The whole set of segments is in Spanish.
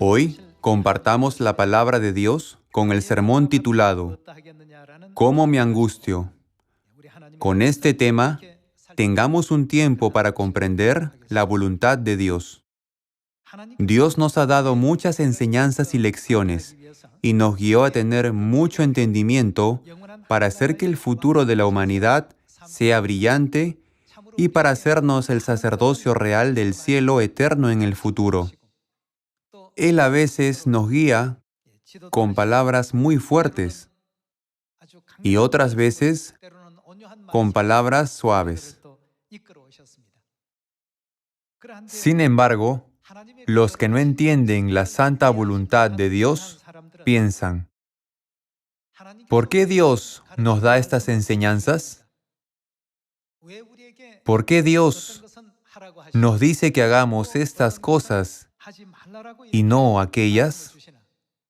Hoy compartamos la palabra de Dios con el sermón titulado ¿Cómo me angustio? Con este tema, tengamos un tiempo para comprender la voluntad de Dios. Dios nos ha dado muchas enseñanzas y lecciones y nos guió a tener mucho entendimiento para hacer que el futuro de la humanidad sea brillante y para hacernos el sacerdocio real del cielo eterno en el futuro. Él a veces nos guía con palabras muy fuertes y otras veces con palabras suaves. Sin embargo, los que no entienden la santa voluntad de Dios piensan, ¿por qué Dios nos da estas enseñanzas? ¿Por qué Dios nos dice que hagamos estas cosas y no aquellas?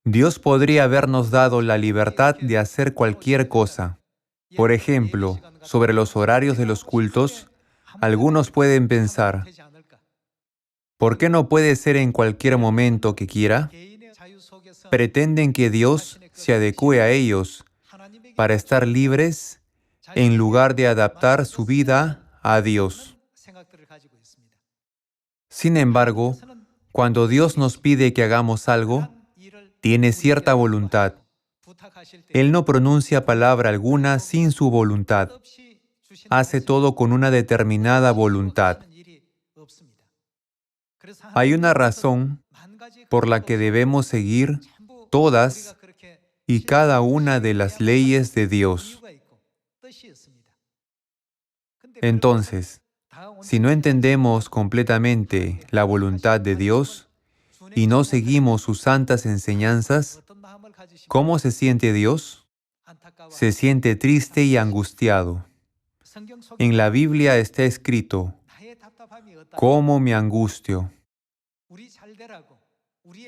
Dios podría habernos dado la libertad de hacer cualquier cosa. Por ejemplo, sobre los horarios de los cultos, algunos pueden pensar, ¿por qué no puede ser en cualquier momento que quiera? Pretenden que Dios se adecue a ellos para estar libres en lugar de adaptar su vida a Dios. Sin embargo, cuando Dios nos pide que hagamos algo, tiene cierta voluntad. Él no pronuncia palabra alguna sin su voluntad. Hace todo con una determinada voluntad. Hay una razón por la que debemos seguir todas y cada una de las leyes de Dios. Entonces, si no entendemos completamente la voluntad de Dios y no seguimos sus santas enseñanzas, ¿cómo se siente Dios? Se siente triste y angustiado. En la Biblia está escrito, ¿cómo me angustio?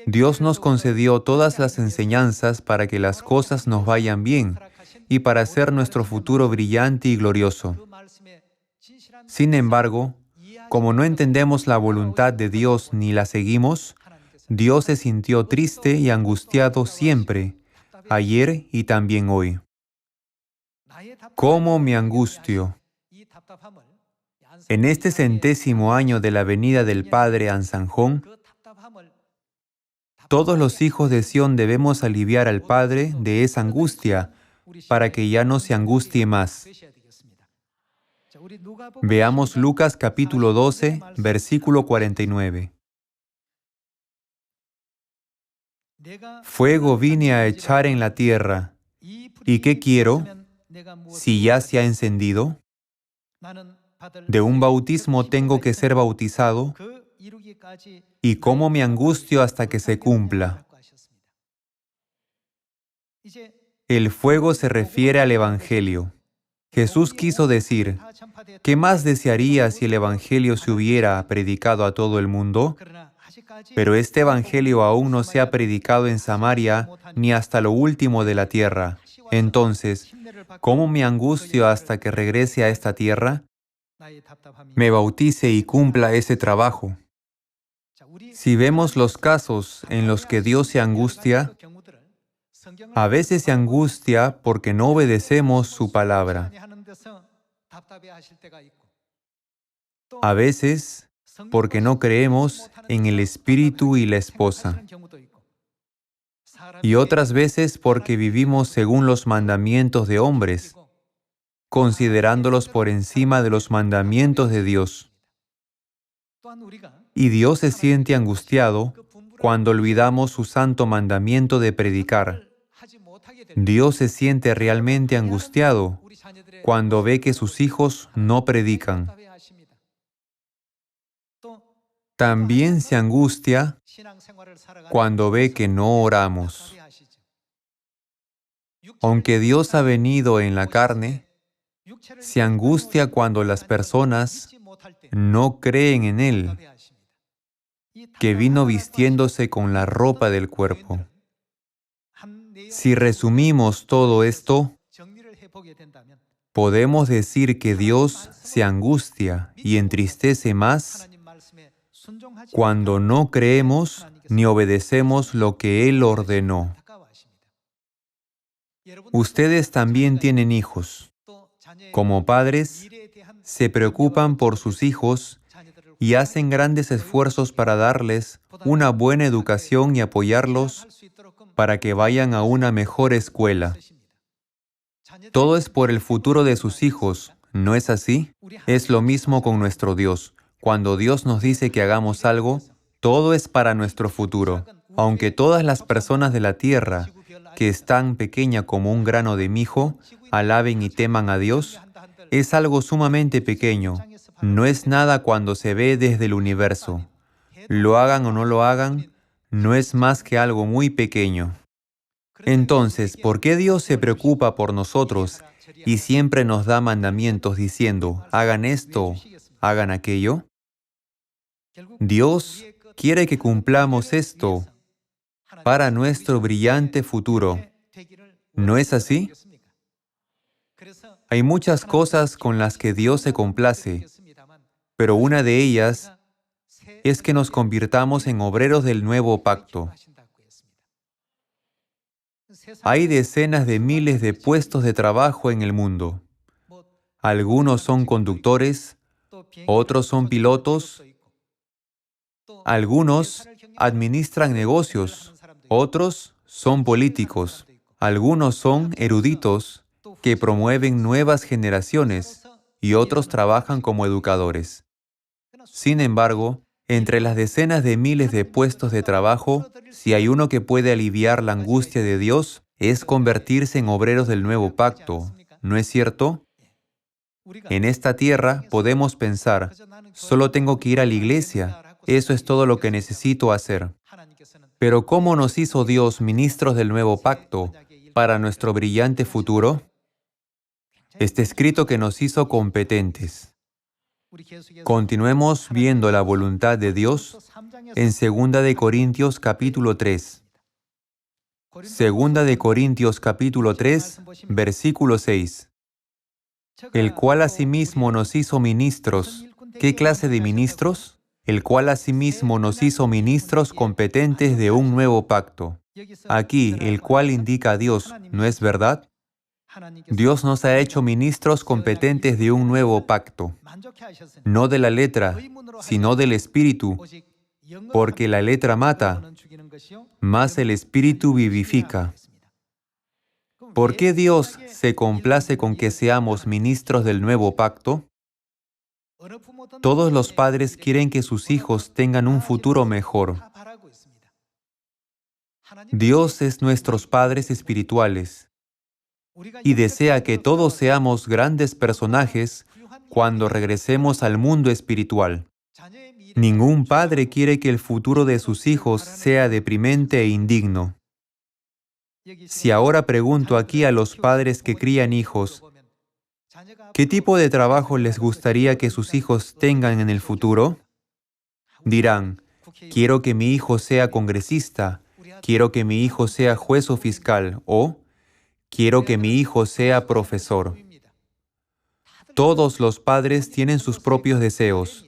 Dios nos concedió todas las enseñanzas para que las cosas nos vayan bien y para hacer nuestro futuro brillante y glorioso. Sin embargo, como no entendemos la voluntad de Dios ni la seguimos, Dios se sintió triste y angustiado siempre, ayer y también hoy. ¿Cómo me angustio? En este 100º año de la venida del Padre Ansanjón, todos los hijos de Sión debemos aliviar al Padre de esa angustia para que ya no se angustie más. Veamos Lucas capítulo 12, versículo 49. Fuego vine a echar en la tierra, ¿y qué quiero? Si ya se ha encendido. De un bautismo tengo que ser bautizado, y cómo me angustio hasta que se cumpla. El fuego se refiere al Evangelio. Jesús quiso decir, ¿qué más desearía si el Evangelio se hubiera predicado a todo el mundo? Pero este Evangelio aún no se ha predicado en Samaria ni hasta lo último de la tierra. Entonces, ¿cómo me angustio hasta que regrese a esta tierra? Me bautice y cumpla ese trabajo. Si vemos los casos en los que Dios se angustia, a veces se angustia porque no obedecemos su palabra. A veces porque no creemos en el Espíritu y la esposa. Y otras veces porque vivimos según los mandamientos de hombres, considerándolos por encima de los mandamientos de Dios. Y Dios se siente angustiado cuando olvidamos su santo mandamiento de predicar. Dios se siente realmente angustiado cuando ve que sus hijos no predican. También se angustia cuando ve que no oramos. Aunque Dios ha venido en la carne, se angustia cuando las personas no creen en Él, que vino vistiéndose con la ropa del cuerpo. Si resumimos todo esto, podemos decir que Dios se angustia y entristece más cuando no creemos ni obedecemos lo que Él ordenó. Ustedes también tienen hijos. Como padres, se preocupan por sus hijos y hacen grandes esfuerzos para darles una buena educación y apoyarlos para que vayan a una mejor escuela. Todo es por el futuro de sus hijos, ¿no es así? Es lo mismo con nuestro Dios. Cuando Dios nos dice que hagamos algo, todo es para nuestro futuro. Aunque todas las personas de la tierra, que es tan pequeña como un grano de mijo, alaben y teman a Dios, es algo sumamente pequeño. No es nada cuando se ve desde el universo. Lo hagan o no lo hagan, no es más que algo muy pequeño. Entonces, ¿por qué Dios se preocupa por nosotros y siempre nos da mandamientos diciendo, hagan esto, hagan aquello? Dios quiere que cumplamos esto para nuestro brillante futuro. ¿No es así? Hay muchas cosas con las que Dios se complace, pero una de ellas es que nos convirtamos en obreros del nuevo pacto. Hay decenas de miles de puestos de trabajo en el mundo. Algunos son conductores, otros son pilotos, algunos administran negocios, otros son políticos, algunos son eruditos que promueven nuevas generaciones y otros trabajan como educadores. Sin embargo, entre las decenas de miles de puestos de trabajo, si hay uno que puede aliviar la angustia de Dios, es convertirse en obreros del nuevo pacto, ¿no es cierto? En esta tierra podemos pensar, solo tengo que ir a la iglesia, eso es todo lo que necesito hacer. Pero ¿cómo nos hizo Dios ministros del nuevo pacto para nuestro brillante futuro? Está escrito que nos hizo competentes. Continuemos viendo la voluntad de Dios en 2 Corintios capítulo 3. 2 Corintios capítulo 3, versículo 6. El cual asimismo nos hizo ministros. ¿Qué clase de ministros? El cual asimismo nos hizo ministros competentes de un nuevo pacto. Aquí, el cual indica a Dios, ¿no es verdad? Dios nos ha hecho ministros competentes de un nuevo pacto, no de la letra, sino del Espíritu, porque la letra mata, mas el Espíritu vivifica. ¿Por qué Dios se complace con que seamos ministros del nuevo pacto? Todos los padres quieren que sus hijos tengan un futuro mejor. Dios es nuestros padres espirituales y desea que todos seamos grandes personajes cuando regresemos al mundo espiritual. Ningún padre quiere que el futuro de sus hijos sea deprimente e indigno. Si ahora pregunto aquí a los padres que crían hijos, ¿qué tipo de trabajo les gustaría que sus hijos tengan en el futuro? Dirán, quiero que mi hijo sea congresista, quiero que mi hijo sea juez o fiscal, o quiero que mi hijo sea profesor. Todos los padres tienen sus propios deseos.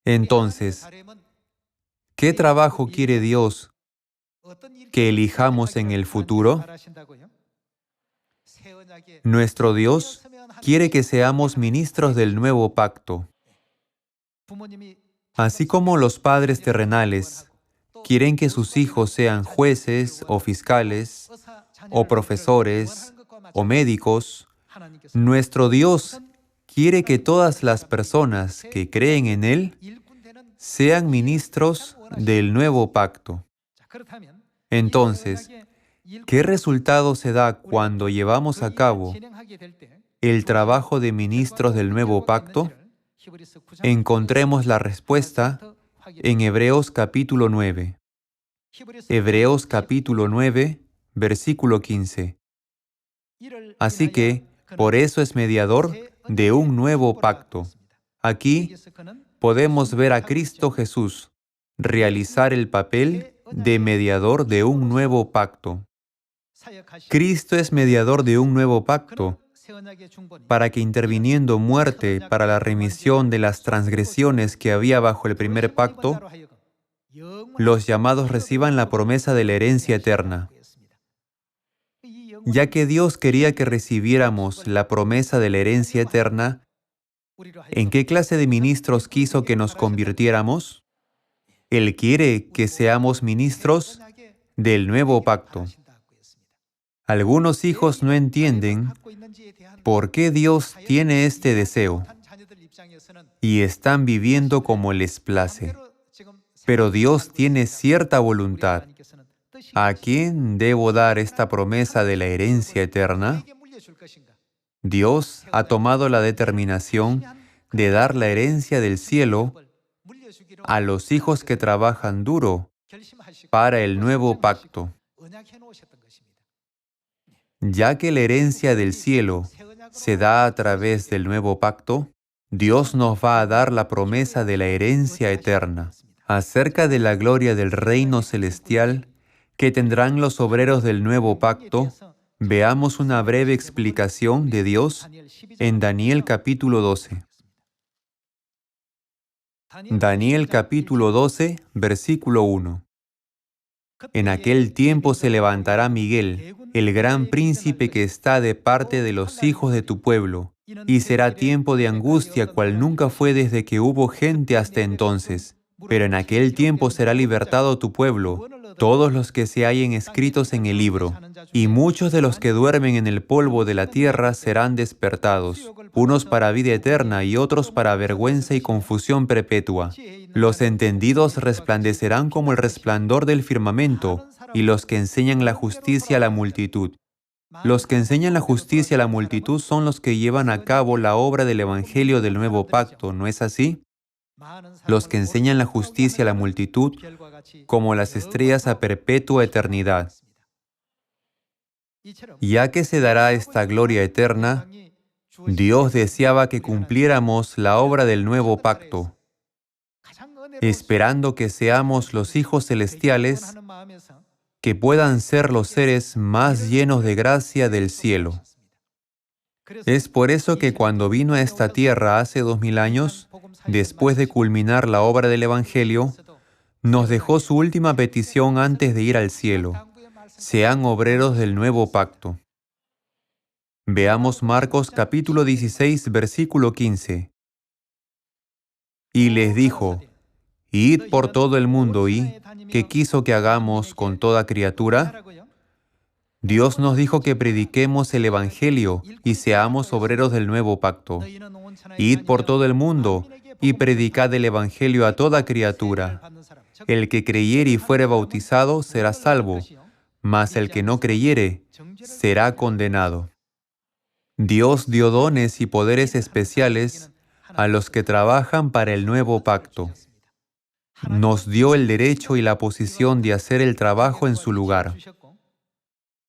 Entonces, ¿qué trabajo quiere Dios que elijamos en el futuro? Nuestro Dios quiere que seamos ministros del nuevo pacto. Así como los padres terrenales quieren que sus hijos sean jueces o fiscales, o profesores, o médicos, nuestro Dios quiere que todas las personas que creen en Él sean ministros del nuevo pacto. Entonces, ¿qué resultado se da cuando llevamos a cabo el trabajo de ministros del nuevo pacto? Encontremos la respuesta en Hebreos capítulo 9. Hebreos capítulo 9, versículo 15. Así que, por eso es mediador de un nuevo pacto. Aquí podemos ver a Cristo Jesús realizar el papel de mediador de un nuevo pacto. Cristo es mediador de un nuevo pacto, para que interviniendo muerte para la remisión de las transgresiones que había bajo el primer pacto, los llamados reciban la promesa de la herencia eterna. Ya que Dios quería que recibiéramos la promesa de la herencia eterna, ¿en qué clase de ministros quiso que nos convirtiéramos? Él quiere que seamos ministros del nuevo pacto. Algunos hijos no entienden por qué Dios tiene este deseo y están viviendo como les place. Pero Dios tiene cierta voluntad. ¿A quién debo dar esta promesa de la herencia eterna? Dios ha tomado la determinación de dar la herencia del cielo a los hijos que trabajan duro para el nuevo pacto. Ya que la herencia del cielo se da a través del nuevo pacto, Dios nos va a dar la promesa de la herencia eterna. Acerca de la gloria del reino celestial que tendrán los obreros del nuevo pacto, veamos una breve explicación de Dios en Daniel capítulo 12. Daniel capítulo 12, versículo 1. En aquel tiempo se levantará Miguel, el gran príncipe que está de parte de los hijos de tu pueblo, y será tiempo de angustia cual nunca fue desde que hubo gente hasta entonces. Pero en aquel tiempo será libertado tu pueblo, todos los que se hallen escritos en el libro, y muchos de los que duermen en el polvo de la tierra serán despertados, unos para vida eterna y otros para vergüenza y confusión perpetua. Los entendidos resplandecerán como el resplandor del firmamento, y los que enseñan la justicia a la multitud. Los que enseñan la justicia a la multitud son los que llevan a cabo la obra del Evangelio del Nuevo Pacto, ¿no es así? Los que enseñan la justicia a la multitud, como las estrellas a perpetua eternidad. Ya que se dará esta gloria eterna, Dios deseaba que cumpliéramos la obra del nuevo pacto, esperando que seamos los hijos celestiales que puedan ser los seres más llenos de gracia del cielo. Es por eso que cuando vino a esta tierra hace 2000 años, después de culminar la obra del Evangelio, nos dejó su última petición antes de ir al cielo: sean obreros del nuevo pacto. Veamos Marcos capítulo 16, versículo 15. Y les dijo: id por todo el mundo y, ¿qué quiso que hagamos con toda criatura? Dios nos dijo que prediquemos el Evangelio y seamos obreros del nuevo pacto. Id por todo el mundo y predicad el Evangelio a toda criatura. El que creyere y fuere bautizado será salvo, mas el que no creyere será condenado. Dios dio dones y poderes especiales a los que trabajan para el nuevo pacto. Nos dio el derecho y la posición de hacer el trabajo en su lugar.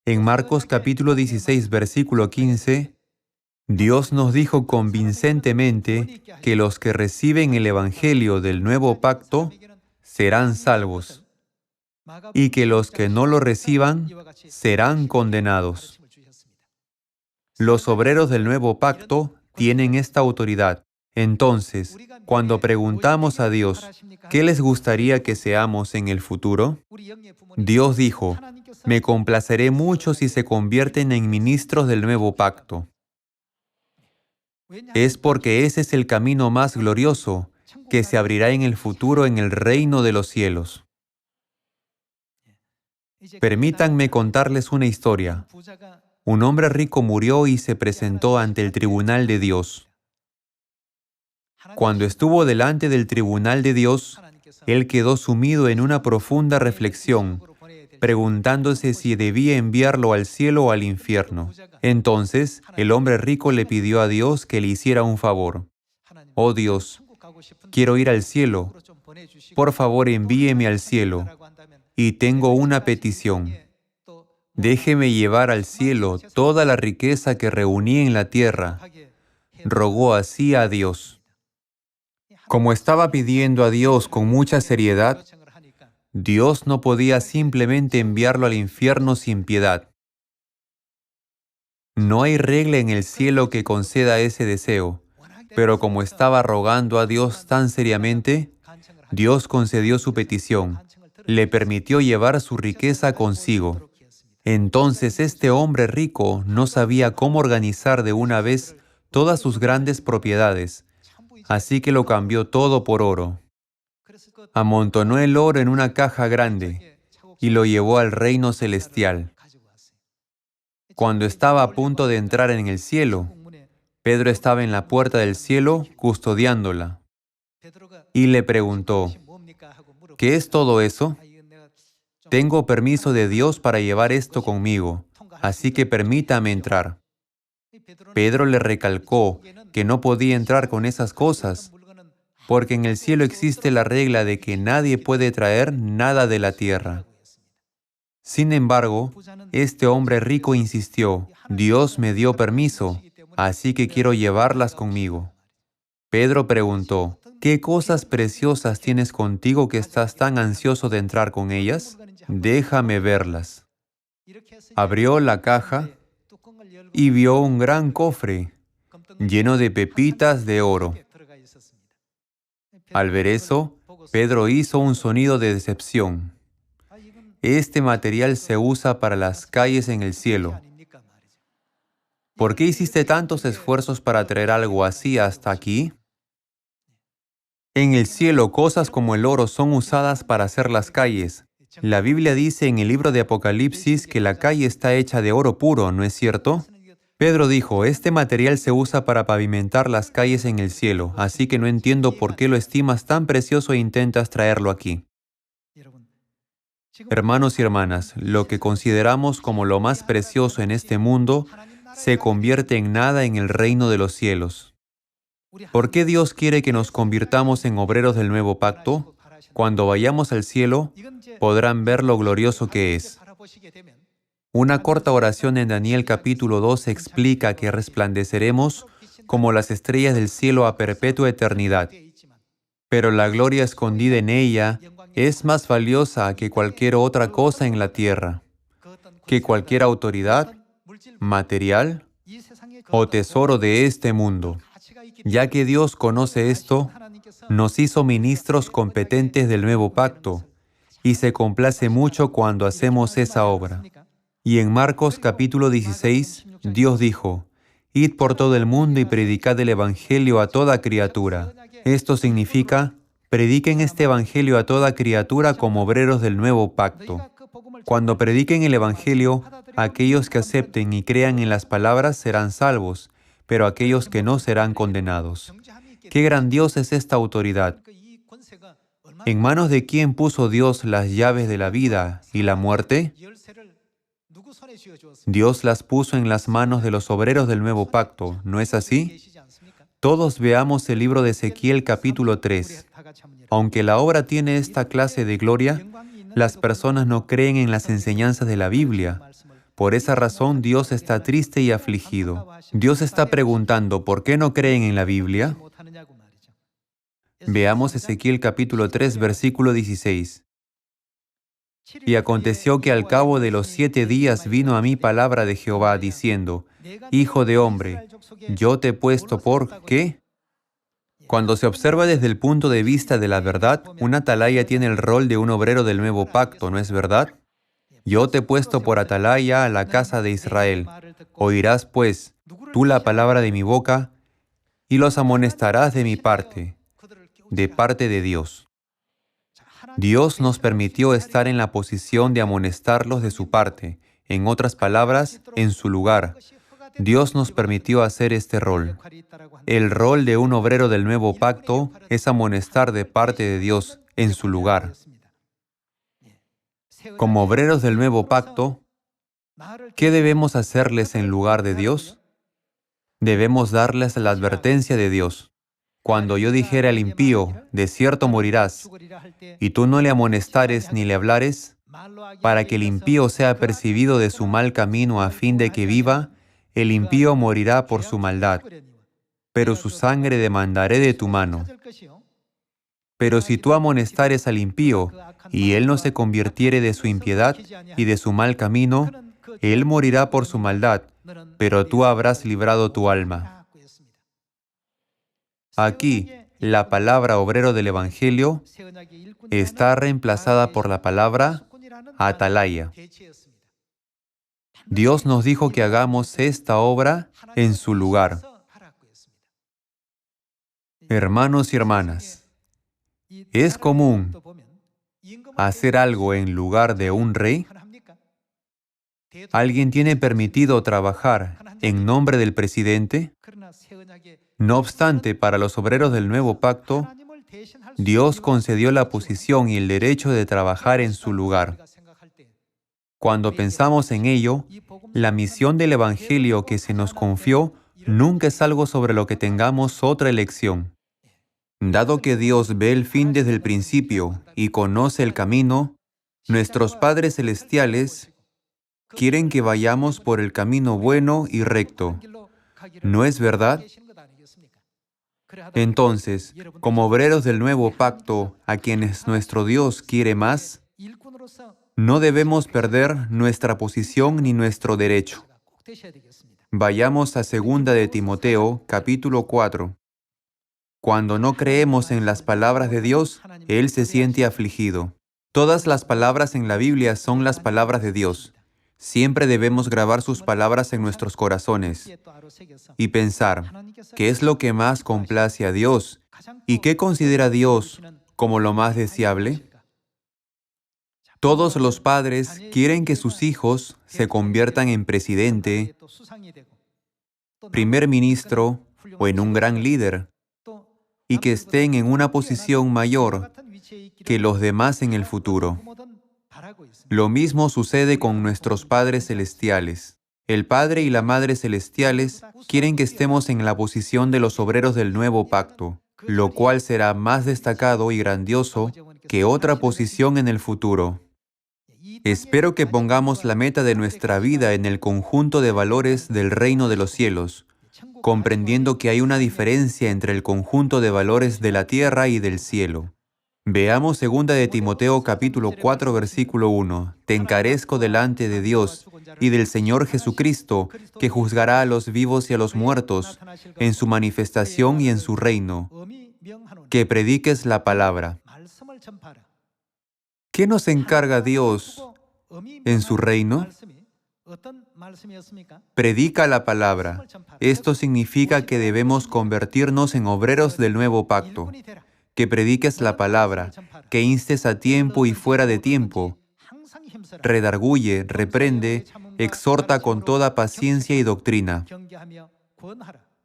En Marcos capítulo 16, versículo 15, Dios nos dijo convincentemente que los que reciben el Evangelio del nuevo pacto serán salvos, y que los que no lo reciban serán condenados. Los obreros del nuevo pacto tienen esta autoridad. Entonces, cuando preguntamos a Dios, ¿qué les gustaría que seamos en el futuro? Dios dijo: me complaceré mucho si se convierten en ministros del nuevo pacto. Es porque ese es el camino más glorioso que se abrirá en el futuro en el reino de los cielos. Permítanme contarles una historia. Un hombre rico murió y se presentó ante el tribunal de Dios. Cuando estuvo delante del tribunal de Dios, él quedó sumido en una profunda reflexión, preguntándose si debía enviarlo al cielo o al infierno. Entonces, el hombre rico le pidió a Dios que le hiciera un favor. Oh Dios, quiero ir al cielo. Por favor, envíeme al cielo. Y tengo una petición. Déjeme llevar al cielo toda la riqueza que reuní en la tierra. Rogó así a Dios. Como estaba pidiendo a Dios con mucha seriedad, Dios no podía simplemente enviarlo al infierno sin piedad. No hay regla en el cielo que conceda ese deseo, pero como estaba rogando a Dios tan seriamente, Dios concedió su petición, le permitió llevar su riqueza consigo. Entonces este hombre rico no sabía cómo organizar de una vez todas sus grandes propiedades, así que lo cambió todo por oro. Amontonó el oro en una caja grande y lo llevó al reino celestial. Cuando estaba a punto de entrar en el cielo, Pedro estaba en la puerta del cielo custodiándola y le preguntó, ¿qué es todo eso? Tengo permiso de Dios para llevar esto conmigo, así que permítame entrar. Pedro le recalcó que no podía entrar con esas cosas, porque en el cielo existe la regla de que nadie puede traer nada de la tierra. Sin embargo, este hombre rico insistió, Dios me dio permiso, así que quiero llevarlas conmigo. Pedro preguntó, ¿qué cosas preciosas tienes contigo que estás tan ansioso de entrar con ellas? Déjame verlas. Abrió la caja y vio un gran cofre lleno de pepitas de oro. Al ver eso, Pedro hizo un sonido de decepción. Este material se usa para las calles en el cielo. ¿Por qué hiciste tantos esfuerzos para traer algo así hasta aquí? En el cielo, cosas como el oro son usadas para hacer las calles. La Biblia dice en el libro de Apocalipsis que la calle está hecha de oro puro, ¿no es cierto? Pedro dijo, este material se usa para pavimentar las calles en el cielo, así que no entiendo por qué lo estimas tan precioso e intentas traerlo aquí. Hermanos y hermanas, lo que consideramos como lo más precioso en este mundo se convierte en nada en el reino de los cielos. ¿Por qué Dios quiere que nos convirtamos en obreros del nuevo pacto? Cuando vayamos al cielo, podrán ver lo glorioso que es. Una corta oración en Daniel capítulo 2 explica que resplandeceremos como las estrellas del cielo a perpetua eternidad. Pero la gloria escondida en ella es más valiosa que cualquier otra cosa en la tierra, que cualquier autoridad, material o tesoro de este mundo. Ya que Dios conoce esto, nos hizo ministros competentes del nuevo pacto y se complace mucho cuando hacemos esa obra. Y en Marcos capítulo 16, Dios dijo, «Id por todo el mundo y predicad el Evangelio a toda criatura». Esto significa, prediquen este Evangelio a toda criatura como obreros del nuevo pacto. Cuando prediquen el Evangelio, aquellos que acepten y crean en las palabras serán salvos, pero aquellos que no serán condenados. ¡Qué grandiosa es esta autoridad! ¿En manos de quién puso Dios las llaves de la vida y la muerte? Dios las puso en las manos de los obreros del nuevo pacto, ¿no es así? Todos veamos el libro de Ezequiel capítulo 3. Aunque la obra tiene esta clase de gloria, las personas no creen en las enseñanzas de la Biblia. Por esa razón Dios está triste y afligido. Dios está preguntando, ¿por qué no creen en la Biblia? Veamos Ezequiel capítulo 3, versículo 16. Y aconteció que al cabo de los 7 días vino a mí palabra de Jehová, diciendo, Hijo de hombre, yo te he puesto por ¿qué? Cuando se observa desde el punto de vista de la verdad, un atalaya tiene el rol de un obrero del nuevo pacto, ¿no es verdad? Yo te he puesto por atalaya a la casa de Israel. Oirás, pues, tú la palabra de mi boca, y los amonestarás de mi parte, de parte de Dios. Dios nos permitió estar en la posición de amonestarlos de su parte, en otras palabras, en su lugar. Dios nos permitió hacer este rol. El rol de un obrero del nuevo pacto es amonestar de parte de Dios, en su lugar. Como obreros del nuevo pacto, ¿qué debemos hacerles en lugar de Dios? Debemos darles la advertencia de Dios. Cuando yo dijera al impío, de cierto morirás, y tú no le amonestares ni le hablares, para que el impío sea percibido de su mal camino a fin de que viva, el impío morirá por su maldad, pero su sangre demandaré de tu mano. Pero si tú amonestares al impío, y él no se convirtiere de su impiedad y de su mal camino, él morirá por su maldad, pero tú habrás librado tu alma. Aquí, la palabra obrero del Evangelio está reemplazada por la palabra atalaya. Dios nos dijo que hagamos esta obra en su lugar. Hermanos y hermanas, ¿es común hacer algo en lugar de un rey? ¿Alguien tiene permitido trabajar en nombre del presidente? No obstante, para los obreros del nuevo pacto, Dios concedió la posición y el derecho de trabajar en su lugar. Cuando pensamos en ello, la misión del Evangelio que se nos confió nunca es algo sobre lo que tengamos otra elección. Dado que Dios ve el fin desde el principio y conoce el camino, nuestros padres celestiales quieren que vayamos por el camino bueno y recto. ¿No es verdad? Entonces, como obreros del nuevo pacto, a quienes nuestro Dios quiere más, no debemos perder nuestra posición ni nuestro derecho. Vayamos a 2 de Timoteo, capítulo 4. Cuando no creemos en las palabras de Dios, Él se siente afligido. Todas las palabras en la Biblia son las palabras de Dios. Siempre debemos grabar sus palabras en nuestros corazones y pensar, ¿qué es lo que más complace a Dios? ¿Y qué considera Dios como lo más deseable? Todos los padres quieren que sus hijos se conviertan en presidente, primer ministro o en un gran líder, y que estén en una posición mayor que los demás en el futuro. Lo mismo sucede con nuestros padres celestiales. El Padre y la Madre celestiales quieren que estemos en la posición de los obreros del nuevo pacto, lo cual será más destacado y grandioso que otra posición en el futuro. Espero que pongamos la meta de nuestra vida en el conjunto de valores del reino de los cielos, comprendiendo que hay una diferencia entre el conjunto de valores de la tierra y del cielo. Veamos 2 de Timoteo capítulo 4 versículo 1. Te encarezco delante de Dios y del Señor Jesucristo, que juzgará a los vivos y a los muertos en su manifestación y en su reino, que prediques la palabra. ¿Qué nos encarga Dios en su reino? Predica la palabra. Esto significa que debemos convertirnos en obreros del nuevo pacto. Que prediques la palabra, que instes a tiempo y fuera de tiempo. Redarguye, reprende, exhorta con toda paciencia y doctrina.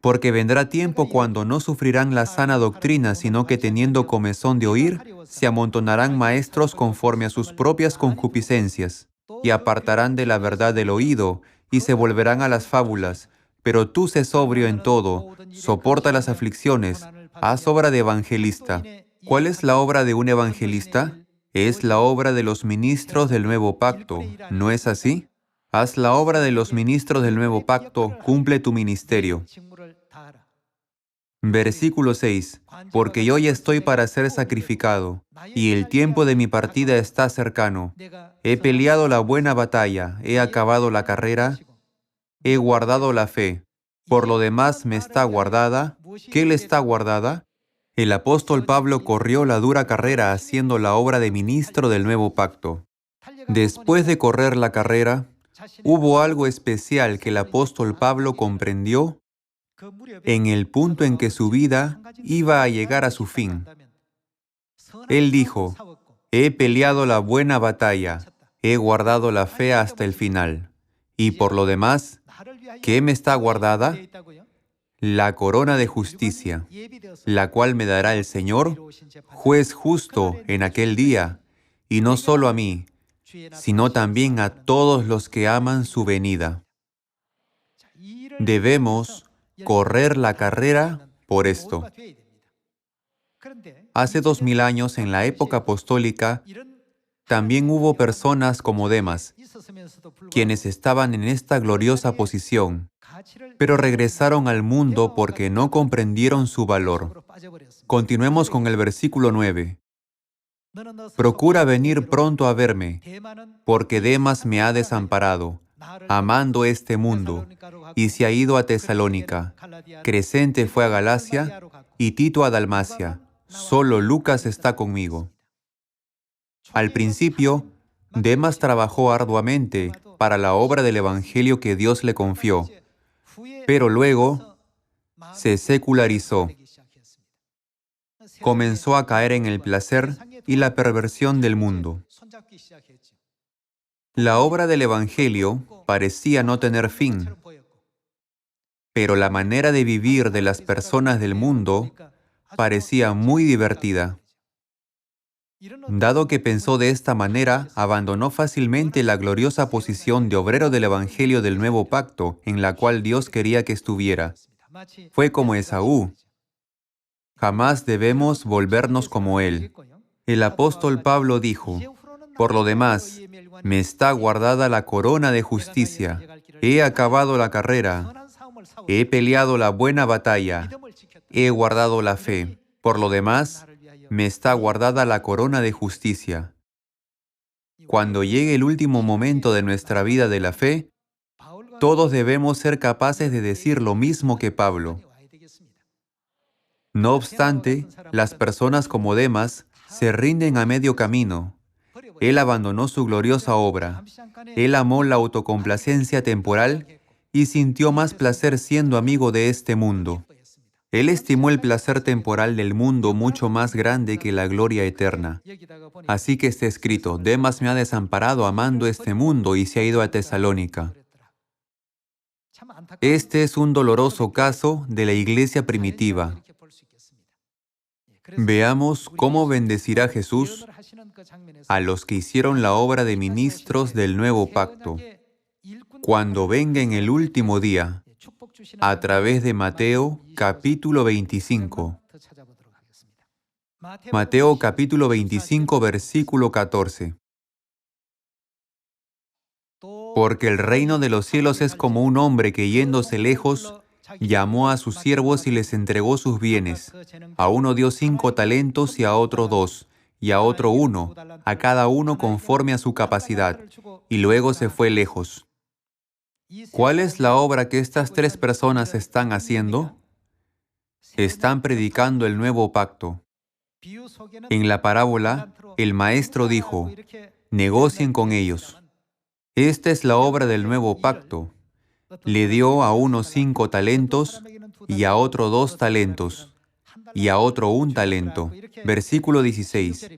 Porque vendrá tiempo cuando no sufrirán la sana doctrina, sino que teniendo comezón de oír, se amontonarán maestros conforme a sus propias concupiscencias, y apartarán de la verdad del oído, y se volverán a las fábulas. Pero tú sé sobrio en todo, soporta las aflicciones, haz obra de evangelista. ¿Cuál es la obra de un evangelista? Es la obra de los ministros del nuevo pacto, ¿no es así? Haz la obra de los ministros del nuevo pacto, cumple tu ministerio. Versículo 6. Porque yo ya estoy para ser sacrificado, y el tiempo de mi partida está cercano. He peleado la buena batalla, he acabado la carrera, he guardado la fe. Por lo demás me está guardada. ¿Qué le está guardada? El apóstol Pablo corrió la dura carrera haciendo la obra de ministro del nuevo pacto. Después de correr la carrera, hubo algo especial que el apóstol Pablo comprendió en el punto en que su vida iba a llegar a su fin. Él dijo, he peleado la buena batalla, he guardado la fe hasta el final. Y por lo demás, ¿qué me está guardada? La corona de justicia, la cual me dará el Señor, juez justo en aquel día, y no solo a mí, sino también a todos los que aman su venida. Debemos correr la carrera por esto. Hace 2000 años, en la época apostólica, también hubo personas como Demas, quienes estaban en esta gloriosa posición, pero regresaron al mundo porque no comprendieron su valor. Continuemos con el versículo 9. Procura venir pronto a verme, porque Demas me ha desamparado, amando este mundo, y se ha ido a Tesalónica. Crescente fue a Galacia, y Tito a Dalmacia. Solo Lucas está conmigo. Al principio, Demas trabajó arduamente para la obra del Evangelio que Dios le confió, pero luego se secularizó. Comenzó a caer en el placer y la perversión del mundo. La obra del Evangelio parecía no tener fin, pero la manera de vivir de las personas del mundo parecía muy divertida. Dado que pensó de esta manera, abandonó fácilmente la gloriosa posición de obrero del Evangelio del Nuevo Pacto, en la cual Dios quería que estuviera. Fue como Esaú. Jamás debemos volvernos como él. El apóstol Pablo dijo: por lo demás, me está guardada la corona de justicia. He acabado la carrera. He peleado la buena batalla. He guardado la fe. Por lo demás, me está guardada la corona de justicia. Cuando llegue el último momento de nuestra vida de la fe, todos debemos ser capaces de decir lo mismo que Pablo. No obstante, las personas como Demas se rinden a medio camino. Él abandonó su gloriosa obra. Él amó la autocomplacencia temporal y sintió más placer siendo amigo de este mundo. Él estimó el placer temporal del mundo mucho más grande que la gloria eterna. Así que está escrito: Demas me ha desamparado amando este mundo y se ha ido a Tesalónica. Este es un doloroso caso de la iglesia primitiva. Veamos cómo bendecirá Jesús a los que hicieron la obra de ministros del nuevo pacto, cuando venga en el último día, a través de Mateo capítulo 25. Mateo capítulo 25, versículo 14. Porque el reino de los cielos es como un hombre que, yéndose lejos, llamó a sus siervos y les entregó sus bienes. A uno dio 5 talentos y a otro 2, y a otro 1, a cada uno conforme a su capacidad, y luego se fue lejos. ¿Cuál es la obra que estas 3 personas están haciendo? Están predicando el nuevo pacto. En la parábola, el maestro dijo: negocien con ellos. Esta es la obra del nuevo pacto. Le dio a uno 5 talentos, y a otro 2 talentos, y a otro 1 talento. Versículo 16.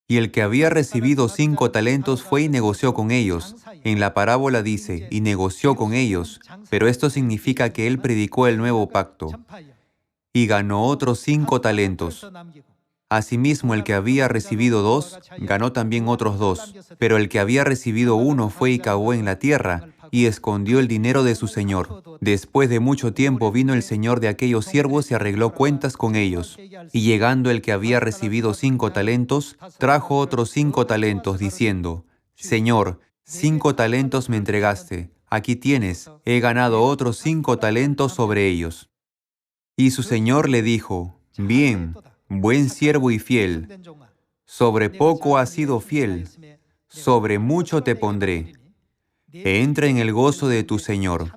Y el que había recibido 5 talentos fue y negoció con ellos. En la parábola dice: y negoció con ellos, pero esto significa que él predicó el nuevo pacto. Y ganó otros 5 talentos. Asimismo, el que había recibido 2, ganó también otros 2. Pero el que había recibido 1 fue y cavó en la tierra, y escondió el dinero de su señor. Después de mucho tiempo vino el señor de aquellos siervos y arregló cuentas con ellos. Y llegando el que había recibido 5 talentos, trajo otros 5 talentos, diciendo: Señor, 5 talentos me entregaste. Aquí tienes, he ganado otros 5 talentos sobre ellos. Y su señor le dijo: bien, buen siervo y fiel. Sobre poco has sido fiel, sobre mucho te pondré. Entra en el gozo de tu señor.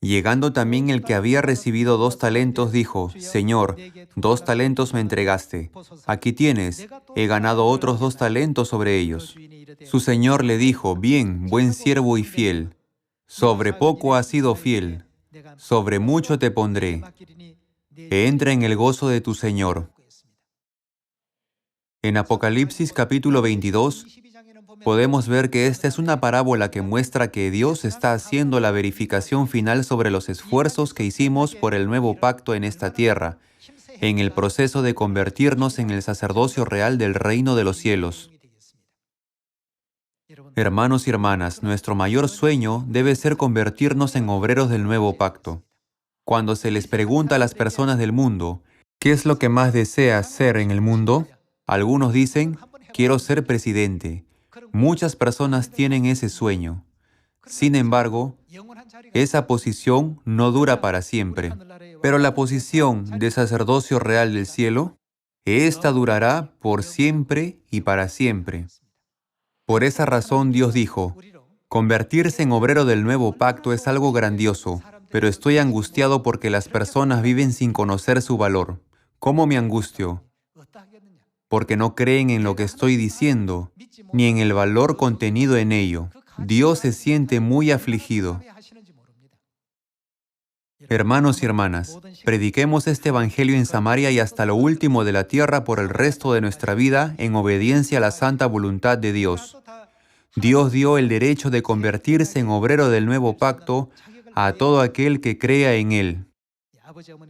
Llegando también el que había recibido 2 talentos, dijo: Señor, 2 talentos me entregaste. Aquí tienes, he ganado otros 2 talentos sobre ellos. Su señor le dijo: bien, buen siervo y fiel. Sobre poco has sido fiel, sobre mucho te pondré. Entra en el gozo de tu señor. En Apocalipsis capítulo 22, podemos ver que esta es una parábola que muestra que Dios está haciendo la verificación final sobre los esfuerzos que hicimos por el nuevo pacto en esta tierra, en el proceso de convertirnos en el sacerdocio real del reino de los cielos. Hermanos y hermanas, nuestro mayor sueño debe ser convertirnos en obreros del nuevo pacto. Cuando se les pregunta a las personas del mundo, ¿qué es lo que más deseas ser en el mundo? Algunos dicen: quiero ser presidente. Muchas personas tienen ese sueño. Sin embargo, esa posición no dura para siempre. Pero la posición de sacerdocio real del cielo, esta durará por siempre y para siempre. Por esa razón Dios dijo: convertirse en obrero del nuevo pacto es algo grandioso. pero estoy angustiado porque las personas viven sin conocer su valor. ¿Cómo me angustio? Porque no creen en lo que estoy diciendo, ni en el valor contenido en ello. Dios se siente muy afligido. Hermanos y hermanas, prediquemos este Evangelio en Samaria y hasta lo último de la tierra por el resto de nuestra vida en obediencia a la santa voluntad de Dios. Dios dio el derecho de convertirse en obrero del nuevo pacto a todo aquel que crea en Él.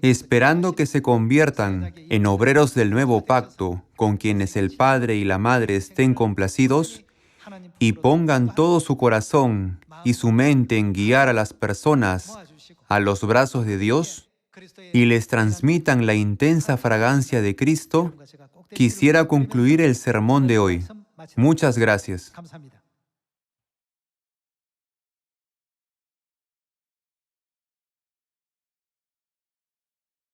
Esperando que se conviertan en obreros del nuevo pacto, con quienes el Padre y la Madre estén complacidos, y pongan todo su corazón y su mente en guiar a las personas a los brazos de Dios y les transmitan la intensa fragancia de Cristo, quisiera concluir el sermón de hoy. Muchas gracias.